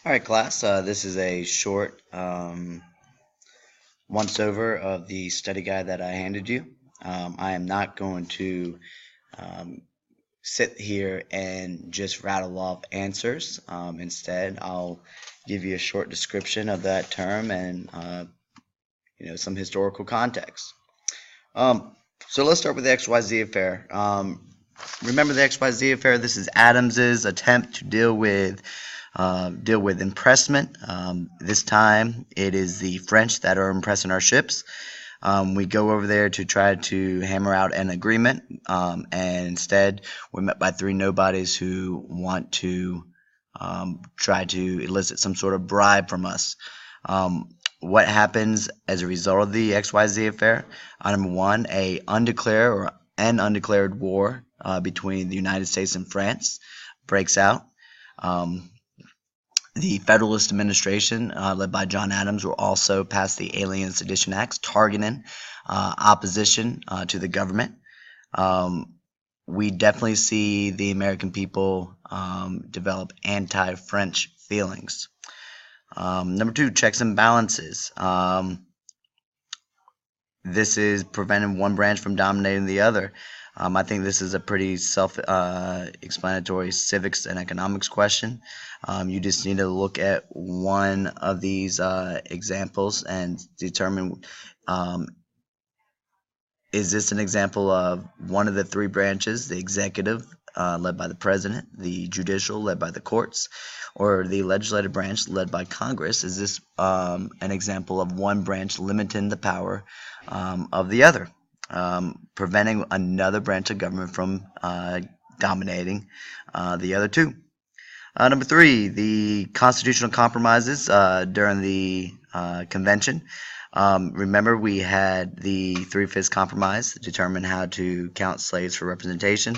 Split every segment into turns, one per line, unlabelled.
All right, class. This is a short once over of the study guide that I handed you. I am not going to um, sit here and just rattle off answers. Instead, I'll give you a short description of that term and some historical context. Um, so let's start with the XYZ affair. Remember the XYZ affair? This is Adams's attempt to deal with impressment. This time it is the French that are impressing our ships. We go over there to try to hammer out an agreement, and instead we're met by three nobodies who want to try to elicit some sort of bribe from us. What happens as a result of the XYZ affair? Number one, an undeclared war between the United States and France breaks out. The Federalist administration, led by John Adams, will also pass the Alien Sedition Acts, targeting opposition to the government. We definitely see the American people develop anti-French feelings. Number two, checks and balances. This is preventing one branch from dominating the other. I think this is a pretty self-explanatory civics and economics question. You just need to look at one of these examples and determine, is this an example of one of the three branches, the executive, led by the president, the judicial, led by the courts, or the legislative branch, led by Congress? Is this an example of one branch limiting the power of the other? Preventing another branch of government from dominating the other two. Number three, the constitutional compromises during the convention. Remember, we had the Three-Fifths Compromise to determine how to count slaves for representation.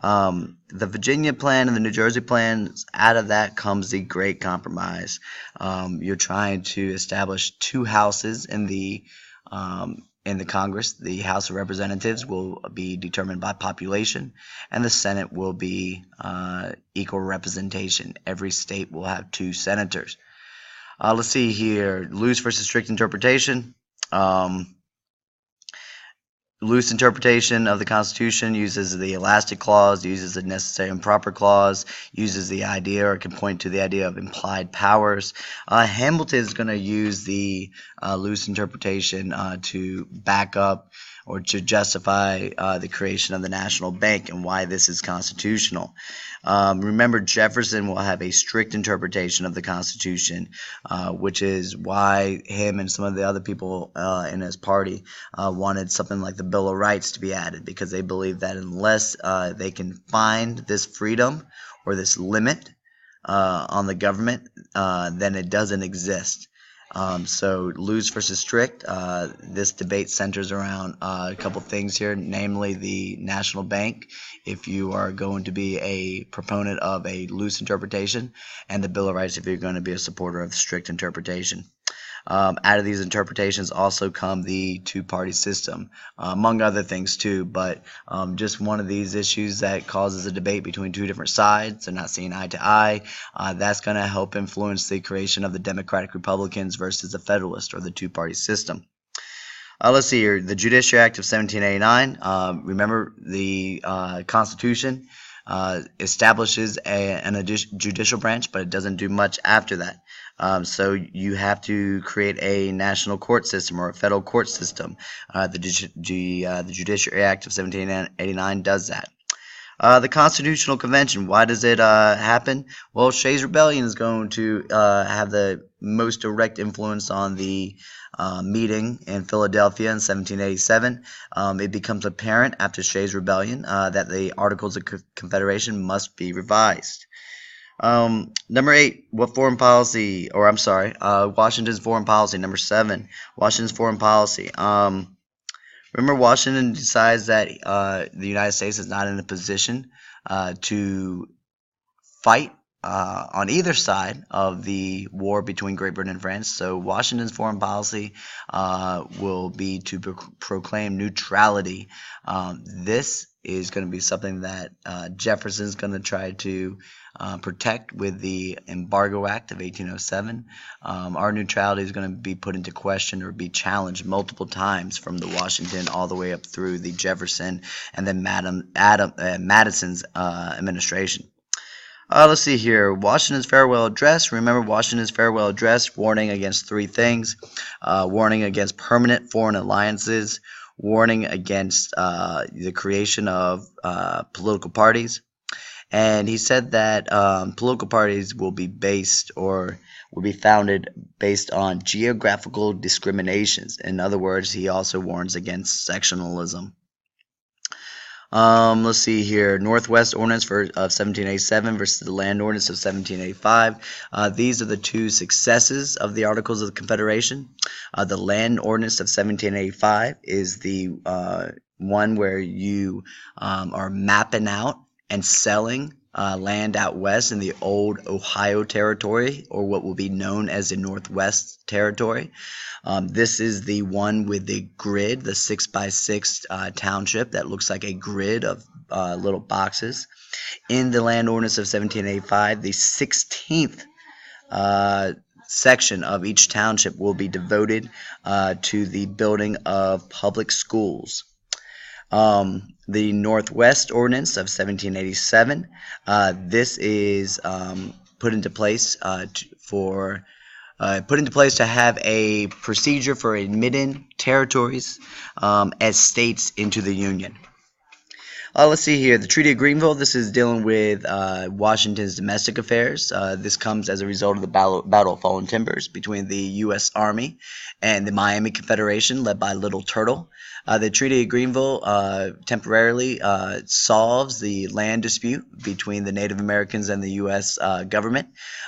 The Virginia Plan and the New Jersey Plan, out of that comes the Great Compromise. You're trying to establish two houses in the Congress. The House of Representatives will be determined by population, and the Senate will be equal representation. Every state will have two senators. Let's see here. Loose versus strict interpretation. Loose interpretation of the Constitution uses the elastic clause, uses the necessary and proper clause, uses the idea or can point to the idea of implied powers. Hamilton is going to use the loose interpretation to back up or to justify the creation of the national bank and why this is constitutional. Remember, Jefferson will have a strict interpretation of the Constitution, which is why him and some of the other people in his party wanted something like the Bill of Rights to be added, because they believe that unless they can find this freedom or this limit on the government, then it doesn't exist. So loose versus strict, this debate centers around a couple things here, namely the national bank, if you are going to be a proponent of a loose interpretation, and the Bill of Rights if you're going to be a supporter of strict interpretation. Out of these interpretations also come the two-party system, among other things too, but just one of these issues that causes a debate between two different sides. They're not seeing eye to eye. That's going to help influence the creation of the Democratic Republicans versus the Federalist, or the two-party system. Let's see here. The Judiciary Act of 1789. Remember, the Constitution establishes an judicial branch, but it doesn't do much after that. So you have to create a national court system or a federal court system. The Judiciary Act of 1789 does that. The Constitutional Convention, why does it happen? Well, Shays' Rebellion is going to have the most direct influence on the meeting in Philadelphia in 1787. It becomes apparent after Shays' Rebellion that the Articles of Confederation must be revised. Number 8, Washington's foreign policy. Number 7, Washington's foreign policy. Remember, Washington decides that the United States is not in a position to fight on either side of the war between Great Britain and France. So Washington's foreign policy will be to proclaim neutrality. This is going to be something that Jefferson's going to try to protect with the Embargo Act of 1807. Our neutrality is going to be put into question or be challenged multiple times from the Washington all the way up through the Jefferson and then Madison's administration. Let's see here. Washington's farewell address. Remember Washington's farewell address, warning against three things. Warning against permanent foreign alliances, warning against the creation of political parties. And he said that political parties will be based or will be founded based on geographical discriminations. In other words, he also warns against sectionalism. Let's see here. Northwest Ordinance of 1787 versus the Land Ordinance of 1785. These are the two successes of the Articles of the Confederation. The Land Ordinance of 1785 is the one where you are mapping out and selling land out west in the old Ohio Territory, or what will be known as the Northwest Territory. This is the one with the grid, the 6x6 township that looks like a grid of little boxes. In the Land Ordinance of 1785, the 16th section of each township will be devoted to the building of public schools. The Northwest Ordinance of 1787, this is put into place to have a procedure for admitting territories as states into the Union. Let's see here. The Treaty of Greenville, this is dealing with Washington's domestic affairs. This comes as a result of the Battle of Fallen Timbers between the U.S. Army and the Miami Confederation, led by Little Turtle. The Treaty of Greenville temporarily solves the land dispute between the Native Americans and the U.S. government.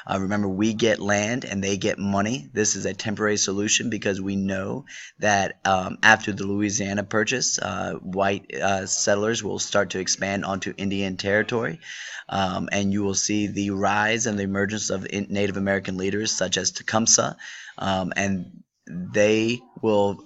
Remember, we get land and they get money. This is a temporary solution because we know that after the Louisiana Purchase, white settlers will start to expand onto Indian territory. And you will see the rise and the emergence of Native American leaders such as Tecumseh, and they will,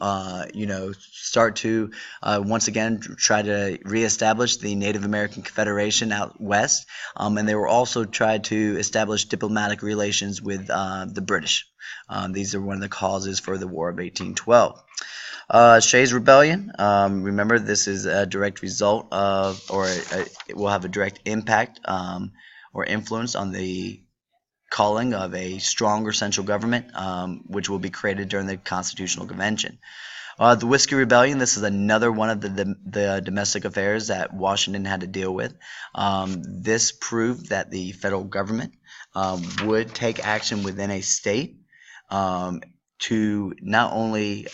start to once again try to reestablish the Native American Confederation out west, and they will also try to establish diplomatic relations with the British. These are one of the causes for the War of 1812. Shays' Rebellion, remember this is a direct result of, or it will have a direct impact or influence on the calling of a stronger central government, which will be created during the Constitutional Convention. The Whiskey Rebellion, this is another one of the domestic affairs that Washington had to deal with. This proved that the federal government would take action within a state to not only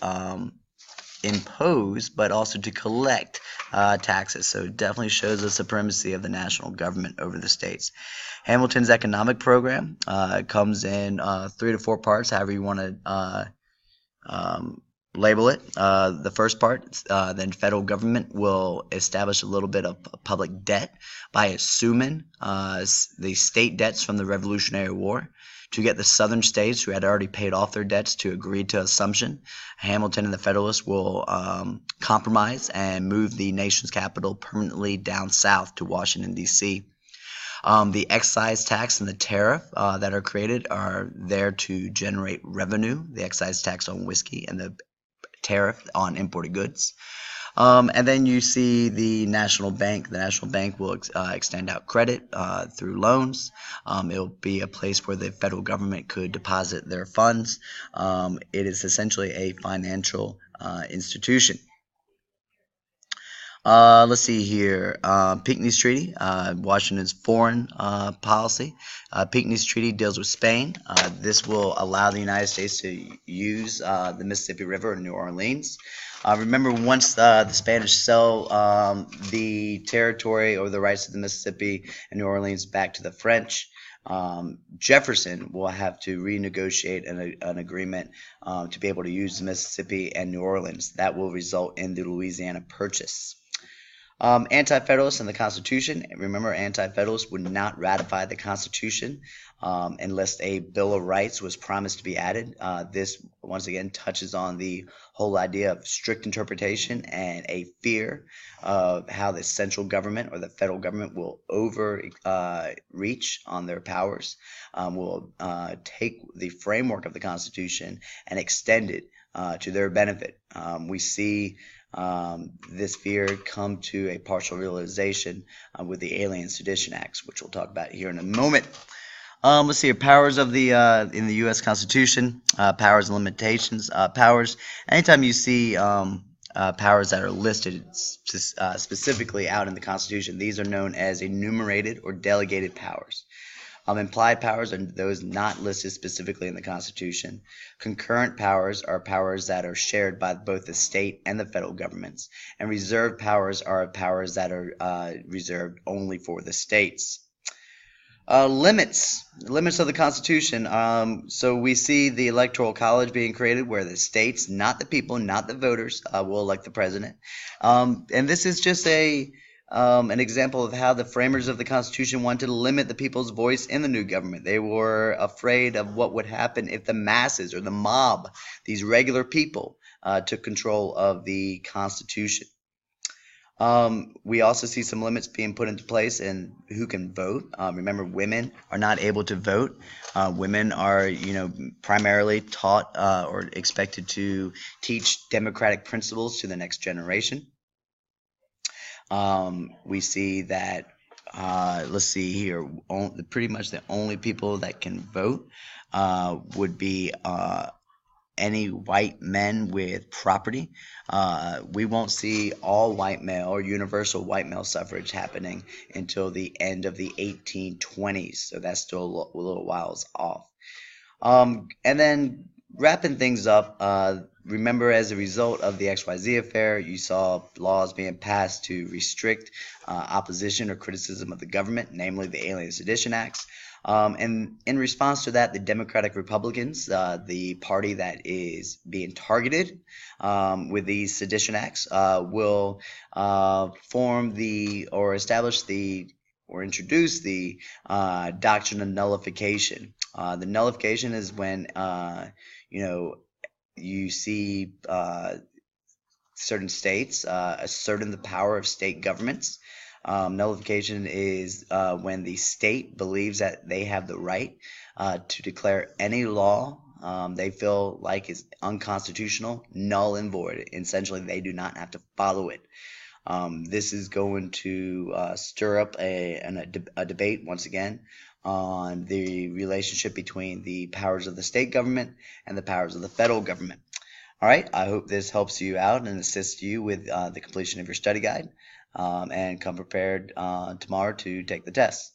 impose but also to collect taxes. So it definitely shows the supremacy of the national government over the states. Hamilton's economic program comes in 3 to 4 parts, however you want to label it. The first part, then federal government will establish a little bit of public debt by assuming the state debts from the Revolutionary War to get the southern states who had already paid off their debts to agree to assumption. Hamilton and the Federalists will compromise and move the nation's capital permanently down south to Washington, D.C. The excise tax and the tariff that are created are there to generate revenue, the excise tax on whiskey and the tariff on imported goods. And then you see the National Bank. The National Bank will extend out credit through loans. It'll be a place where the federal government could deposit their funds. It is essentially a financial institution. Let's see here. Pinckney's Treaty, Washington's foreign policy. Pinckney's Treaty deals with Spain. This will allow the United States to use the Mississippi River in New Orleans. Remember, once the Spanish sell the territory or the rights of the Mississippi and New Orleans back to the French, Jefferson will have to renegotiate an agreement to be able to use the Mississippi and New Orleans. That will result in the Louisiana Purchase. Anti-Federalists and the Constitution. Remember, Anti-Federalists would not ratify the Constitution unless a Bill of Rights was promised to be added. This, once again, touches on the whole idea of strict interpretation and a fear of how the central government or the federal government will overreach on their powers, will take the framework of the Constitution and extend it to their benefit. We see this fear come to a partial realization with the Alien Sedition Acts, which we'll talk about here in a moment. Let's see here, powers of the in the U.S. Constitution, powers and limitations. Powers. Anytime you see powers that are listed specifically out in the Constitution, these are known as enumerated or delegated powers. Implied powers are those not listed specifically in the Constitution. Concurrent powers are powers that are shared by both the state and the federal governments. And reserved powers are powers that are reserved only for the states. Limits of the Constitution. So we see the Electoral College being created where the states, not the people, not the voters, will elect the president. And this is just an example of how the framers of the Constitution wanted to limit the people's voice in the new government. They were afraid of what would happen if the masses or the mob, these regular people, took control of the Constitution. We also see some limits being put into place in who can vote. Remember, women are not able to vote. Women are, primarily taught or expected to teach democratic principles to the next generation. We see that, let's see here, pretty much the only people that can vote would be any white men with property. We won't see all white male or universal white male suffrage happening until the end of the 1820s, so that's still a little whiles off. And then wrapping things up, remember, as a result of the XYZ affair, you saw laws being passed to restrict opposition or criticism of the government, namely the Alien Sedition Acts. And in response to that, the Democratic Republicans, the party that is being targeted with these Sedition Acts, will form or establish or introduce the doctrine of nullification. The nullification is when you see certain states asserting the power of state governments. Nullification is when the state believes that they have the right to declare any law they feel like is unconstitutional, null and void. Essentially, they do not have to follow it. This is going to stir up a debate once again on the relationship between the powers of the state government and the powers of the federal government. All right, I hope this helps you out and assists you with the completion of your study guide. And come prepared tomorrow to take the test.